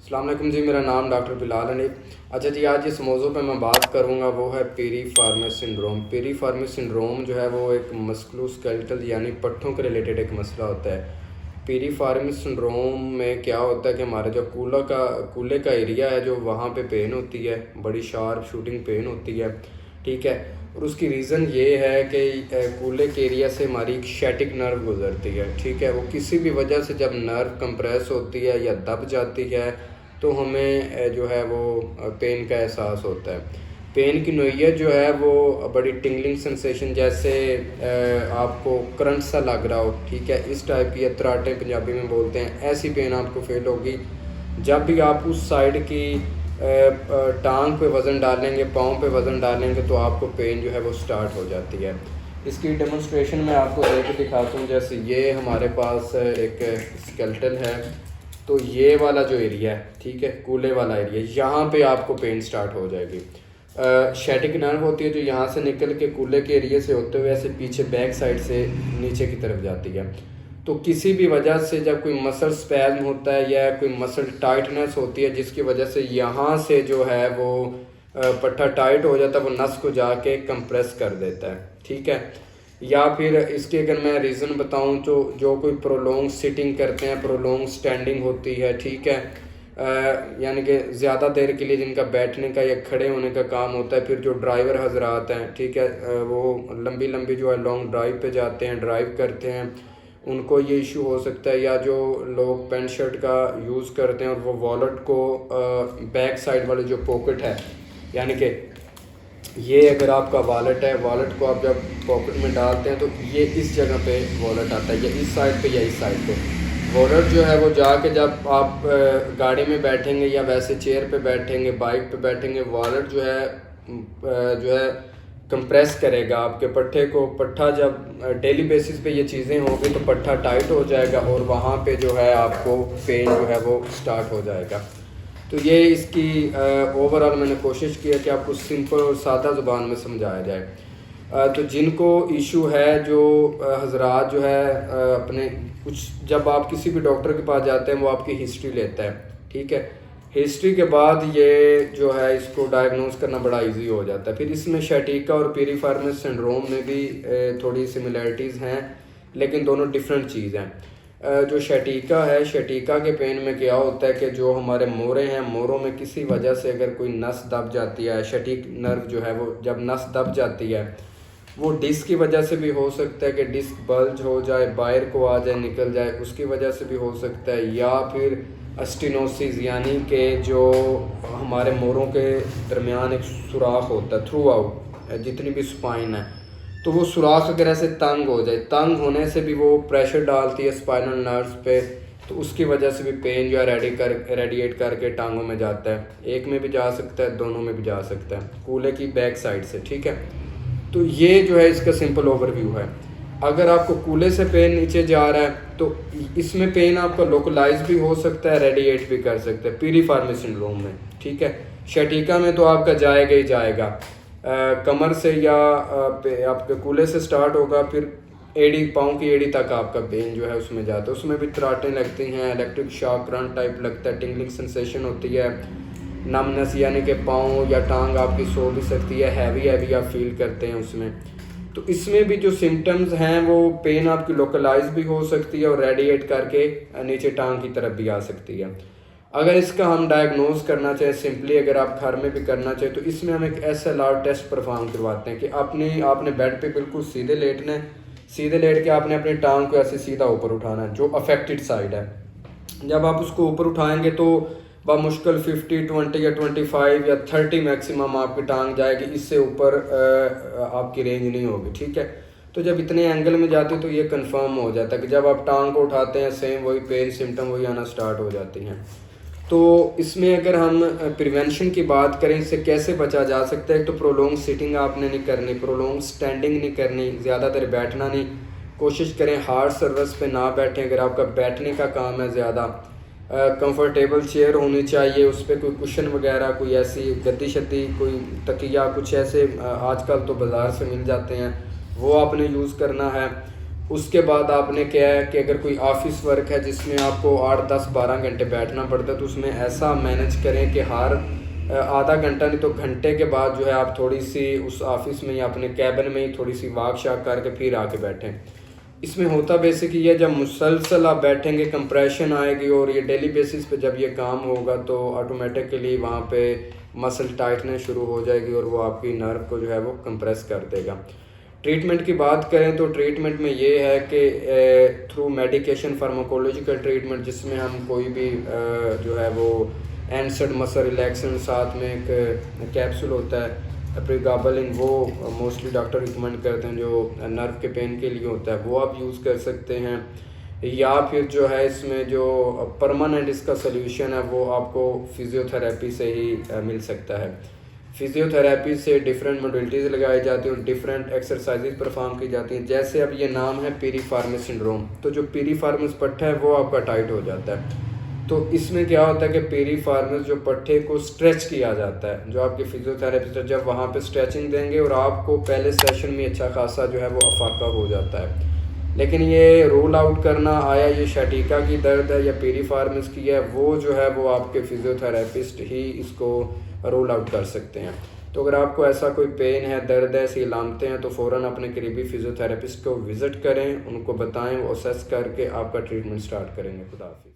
अस्सलाम वालेकुम जी, मेरा नाम डॉक्टर बिलाल हनीफ। अच्छा जी, आज जिस मौजू पे मैं बात करूँगा वो है पीरीफार्मस सिंड्रोम। पीरीफार्मस सिंड्रोम जो है वो एक मस्कुलोस्केलेटल यानी पट्ठों के रिलेटेड एक मसला होता है। पीरीफार्मस सिंड्रोम में क्या होता है कि हमारे जो कूल्हे का एरिया है, जो वहाँ पे पेन होती है, बड़ी शार्प शूटिंग पेन होती है, ठीक है। और उसकी रीज़न ये है कि कूल्हे के एरिया से हमारी एक शैटिक नर्व गुजरती है, ठीक है। वो किसी भी वजह से जब नर्व कंप्रेस होती है या दब जाती है तो हमें जो है वो पेन का एहसास होता है। पेन की नोयत जो है वो बड़ी टिंगलिंग सेंसेशन, जैसे आपको करंट सा लग रहा हो, ठीक है, इस टाइप की, तराटे पंजाबी में बोलते हैं, ऐसी पेन आपको फील होगी जब भी आप उस साइड की टांग पे वज़न डालेंगे, पाँव पे वज़न डालेंगे तो आपको पेन जो है वो स्टार्ट हो जाती है। इसकी डेमोन्स्ट्रेशन मैं आपको दे के दिखाता हूँ। जैसे ये हमारे पास एक स्केलेटल है, तो ये वाला जो एरिया है, ठीक है, कूल्हे वाला एरिया, यहाँ पे आपको पेन स्टार्ट हो जाएगी। शैटिक नर्व होती है जो यहाँ से निकल के कूल्हे के एरिया से होते हुए ऐसे पीछे बैक साइड से नीचे की तरफ जाती है। तो किसी भी वजह से जब कोई मसल स्पैज़म होता है या कोई मसल टाइटनेस होती है जिसकी वजह से यहाँ से जो है वो पट्टा टाइट हो जाता है, वो नस को जाके कंप्रेस कर देता है, ठीक है। या फिर इसके अगर मैं रीज़न बताऊं तो जो कोई प्रोलॉन्ग सिटिंग करते हैं, प्रोलॉन्ग स्टैंडिंग होती है, ठीक है, यानी कि ज़्यादा देर के लिए जिनका बैठने का या खड़े होने का काम होता है। फिर जो ड्राइवर हजरात हैं, ठीक है, वो लंबी लंबी जो है लॉन्ग ड्राइव पे जाते हैं, ड्राइव करते हैं, उनको ये इशू हो सकता है। या जो लोग पैंट शर्ट का यूज़ करते हैं और वो वॉलेट को बैक साइड वाले जो पॉकेट है, यानी कि ये अगर आपका वॉलेट है, वॉलेट को आप जब पॉकेट में डालते हैं तो ये इस जगह पे वॉलेट आता है, या इस साइड पे या इस साइड पे। वॉलेट जो है वो जाके जब आप गाड़ी में बैठेंगे या वैसे चेयर पे बैठेंगे, बाइक पे बैठेंगे, वॉलेट जो है कंप्रेस करेगा आपके पट्ठे को। पट्ठा जब डेली बेसिस पे ये चीज़ें होंगी तो पट्ठा टाइट हो जाएगा और वहाँ पे जो है आपको पेन जो है वो स्टार्ट हो जाएगा। तो ये इसकी ओवरऑल मैंने कोशिश किया कि आपको सिंपल और सादा ज़ुबान में समझाया जाए। तो जिनको इशू है, जो हजरात जो है अपने कुछ, जब आप किसी भी डॉक्टर के पास जाते हैं वो आपकी हिस्ट्री लेता है, ठीक है। हिस्ट्री के बाद ये जो है इसको डायग्नोज करना बड़ा इजी हो जाता है। फिर इसमें शैटिका और पीरीफार्मस सिंड्रोम में भी थोड़ी सिमिलरिटीज़ हैं, लेकिन दोनों डिफरेंट चीज़ हैं। जो शैटिका है, शैटिका के पेन में क्या होता है कि जो हमारे मोरे हैं, मोरों में किसी वजह से अगर कोई नस दब जाती है, शैटिक नर्व जो है वो जब नस दब जाती है, वो डिस्क की वजह से भी हो सकता है कि डिस्क बल्ज हो जाए, बाहर को आ जाए, निकल जाए, उसकी वजह से भी हो सकता है। या फिर स्टेनोसिस, यानी कि जो हमारे मोरों के दरमियान एक सुराख होता है थ्रू आउट जितनी भी स्पाइन है, तो वो सुराख अगर ऐसे तंग हो जाए, तंग होने से भी वो प्रेशर डालती है स्पाइनल नर्व्स पे, तो उसकी वजह से भी पेन जो है रेडिएट करके टांगों में जाता है। एक में भी जा सकता है, दोनों में भी जा सकता है, कूल्हे की बैक साइड से, ठीक है। तो ये जो है इसका सिंपल ओवरव्यू है। अगर आपको कूल्हे से पेन नीचे जा रहा है तो इसमें पेन आपका लोकलाइज भी हो सकता है, रेडिएट भी कर सकता है पीरीफार्मस सिंड्रोम में, ठीक है। शैटिका में तो आपका जाएगा ही जाएगा, कमर से या आपके कूल्हे से स्टार्ट होगा, फिर एड़ी, पाँव की एड़ी तक आपका पेन जो है उसमें जाता है। उसमें भी तराटें लगती हैं, इलेक्ट्रिक शॉक करंट टाइप लगता है, टिंगलिंग सेंसेशन होती है, नमनेस, यानी कि पाँव या टांग आपकी सो भी सकती है, हैवी आप फील करते हैं उसमें। तो इसमें भी जो सिम्टम्स हैं वो पेन आपकी लोकलाइज भी हो सकती है और रेडिएट करके नीचे टांग की तरफ भी आ सकती है। अगर इसका हम डायग्नोज करना चाहें सिंपली, अगर आप घर में भी करना चाहें, तो इसमें हम एक SLR टेस्ट परफॉर्म करवाते हैं कि आपने बेड पे बिल्कुल सीधे लेटना है, सीधे लेट के आपने अपनी टांग को ऐसे सीधा ऊपर उठाना है जो अफेक्टेड साइड है। जब आप उसको ऊपर उठाएंगे तो मुश्किल 50, 20 या 25 या 30 मैक्सिमम आपकी टांग जाएगी, इससे ऊपर आपकी रेंज नहीं होगी, ठीक है। तो जब इतने एंगल में जाती है तो ये कंफर्म हो जाता है कि जब आप टांग को उठाते हैं सेम वही पेन सिम्टम वही आना स्टार्ट हो जाती हैं। तो इसमें अगर हम प्रिवेंशन की बात करें, इससे कैसे बचा जा सकता है, तो प्रोलॉन्ग सिटिंग आपने नहीं करनी, प्रोलॉन्ग स्टैंडिंग नहीं करनी, ज़्यादा देर बैठना नहीं, कोशिश करें हार्ड सर्विस पे ना बैठें। अगर आपका बैठने का काम है ज़्यादा, कंफर्टेबल चेयर होनी चाहिए, उस पर कोई कुशन वगैरह, कोई ऐसी गद्दी शद्दी, कोई तकिया, कुछ ऐसे आजकल तो बाज़ार से मिल जाते हैं, वो आपने यूज़ करना है। उसके बाद आपने क्या है कि अगर कोई ऑफिस वर्क है जिसमें आपको 8 10 12 घंटे बैठना पड़ता है तो उसमें ऐसा मैनेज करें कि हर आधा घंटा नहीं तो घंटे के बाद जो है आप थोड़ी सी उस ऑफिस में या अपने कैबिन में ही थोड़ी सी वॉक शाक करके फिर आके बैठें। इसमें होता बेसिक ये है, जब मुसलसल आप बैठेंगे कंप्रेशन आएगी और ये डेली बेसिस पे जब ये काम होगा तो ऑटोमेटिकली वहाँ पे मसल टाइटनेस शुरू हो जाएगी और वो आपकी नर्व को जो है वो कंप्रेस कर देगा। ट्रीटमेंट की बात करें तो ट्रीटमेंट में ये है कि थ्रू मेडिकेशन फार्माकोलॉजिकल ट्रीटमेंट, जिसमें हम कोई भी जो है वो एनसेड मसल रिलैक्सेंट साथ में एक कैप्सूल होता है प्रीगाबलिन, वो मोस्टली डॉक्टर रिकमेंड करते हैं जो नर्व के पेन के लिए होता है, वो आप यूज़ कर सकते हैं। या फिर जो है इसमें जो परमानेंट इसका सल्यूशन है वो आपको फिज़ियोथेरेपी से ही मिल सकता है। फिज़ियोथेरेपी से डिफरेंट मोडलिटीज़ लगाई जाती हैं और डिफरेंट एक्सरसाइजेज परफॉर्म की जाती हैं। जैसे अब ये नाम है पीरीफार्मस सिंड्रोम, तो जो पीरीफार्मस पट्टा है वो आपका टाइट हो जाता है। तो इसमें क्या होता है कि पीरीफार्मस जो पट्टे को स्ट्रेच किया जाता है, जो आपके फिजियोथेरेपिस्ट जब वहाँ पे स्ट्रेचिंग देंगे और आपको पहले सेशन में अच्छा खासा जो है वो अफाका हो जाता है। लेकिन ये रूल आउट करना आया ये शटीका की दर्द है या पीरीफार्मस की है, वो जो है वो आपके फिजियोथेरेपिस्ट ही इसको रूल आउट कर सकते हैं। तो अगर आपको ऐसा कोई पेन है, दर्द है, ऐसी अलामतें हैं तो फ़ौरन अपने करीबी फिजियोथेरेपिस्ट को विज़िट करें, उनको बताएं, वो असेस करके आपका ट्रीटमेंट स्टार्ट करेंगे। खुदा हाफिज़।